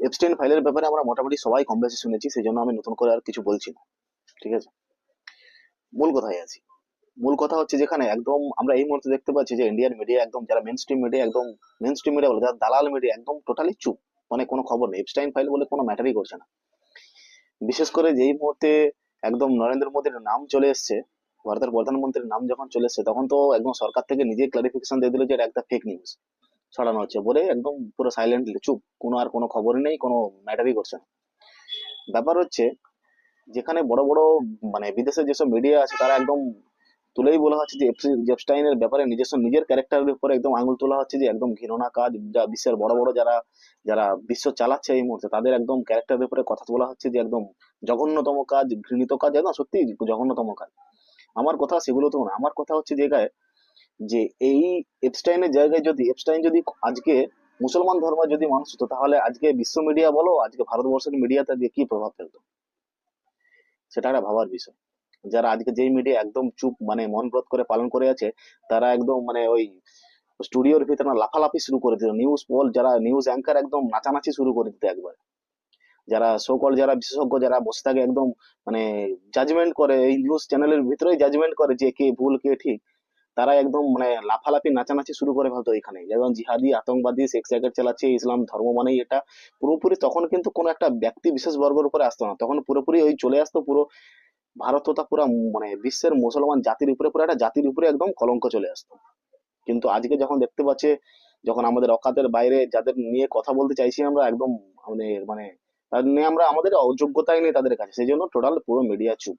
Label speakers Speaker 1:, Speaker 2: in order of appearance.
Speaker 1: Epstein ফাইলের ব্যাপারে আমরা মোটামুটি সবাই কম বেশি শুনেছি, সেই জন্য আমি নতুন করে আর কিছু বলছি না। ঠিক আছে, মূল কথায় আছি। মূল কথা হচ্ছে যেখানে একদম আমরা এই মুহূর্তে দেখতে পাচ্ছি যে ইন্ডিয়ান মিডিয়া একদম, যারা মেন স্ট্রিম মিডিয়া, একদম মেন স্ট্রিম মিডিয়া বলে যারা দালাল মিডিয়া, একদম টোটালি চুপ। মানে কোনো খবর নেই, এপস্টাইন ফাইল বলে কোনো ম্যাটারই করছে না। বিশেষ করে যেই মুহূর্তে একদম নরেন্দ্র মোদীর নাম চলে এসছে, ভারতের প্রধানমন্ত্রীর নাম যখন চলে এসছে, তখন তো একদম সরকার থেকে নিজে ক্লারিফিকেশন দিয়ে দিল যে এটা একটা ফেক নিউজ ছড়ানো হচ্ছে বলে, একদম পুরো সাইলেন্টলি চুপ, কোনো আর কোনো খবরই নেই, কোনো ম্যাটারই করছে না। ব্যাপার হচ্ছে যেখানে বড় বড় মানে বিদেশে যেসব মিডিয়া আছে তারা একদম তুলেই বলা হচ্ছে যে জেপস্টাইনের ব্যাপারে নিজস্ব নিজের ক্যারেক্টারের উপরে একদম আঙুল তোলা হচ্ছে যে একদম ঘৃণা কাজ, যা বিশ্বের বড় বড় যারা যারা বিশ্ব চালাচ্ছে এই মুহূর্তে তাদের একদম ক্যারেক্টারের উপরে কথা বলা হচ্ছে যে একদম জঘন্যতম কাজ, ঘৃণিত কাজ, একদম সত্যি জঘন্যতম কাজ। আমার কথা সেগুলো তো না, আমার কথা হচ্ছে জায়গায় যে এই এপস্টাইনের জায়গায় যদি এপস্টাইন যদি আজকে মুসলমান ধর্ম যদি মানুষ হতো, তাহলে আজকে বিশ্ব মিডিয়া বলো, আজকে ভারতবর্ষের মিডিয়াতে দিয়ে কি প্রভাব ফেলতো, সেটা একটা ভাবার বিষয়। যারা আজকে যেই মিডিয়া একদম চুপ, মানে মন ব্রত করে পালন করে আছে, তারা একদম মানে ওই স্টুডিওর ভিতরে না লাফালাফি শুরু করে দিল, নিউজ বল যারা নিউজ অ্যাঙ্কার একদম নাচানাচি শুরু করে দিতে একবার। যারা সকল যারা বিশেষজ্ঞ যারা বসে থাকে একদম মানে জাজমেন্ট করে, এই নিউজ চ্যানেলের ভিতরেই জাজমেন্ট করে যে কে ভুল কে ঠিক, তারা একদম মানে লাফালাফি নাচানাচি শুরু করে ফেলতো এখানে, যেমন জিহাদি আতঙ্কবাদী সেক্স র্যাকেট চালাচ্ছে, ইসলাম ধর্ম মানেই এটা। পুরোপুরি তখন কিন্তু কোনো একটা ব্যক্তি বিশেষ বর্গের উপরে আসতো না, তখন পুরোপুরি ওই চলে আসতো পুরো ভারত তথা পুরো মানে বিশ্বের মুসলমান জাতির উপরে, পুরো একটা জাতির উপরে একদম কলঙ্ক চলে আসতো। কিন্তু আজকে যখন দেখতে পাচ্ছে, যখন আমাদের অকাতের বাইরে যাদের নিয়ে কথা বলতে চাইছি আমরা একদম আমাদের মানে তাদের নিয়ে আমরা, আমাদের অযোগ্যতাই নেই তাদের কাছে, সেই জন্য টোটাল পুরো মিডিয়া চুপ।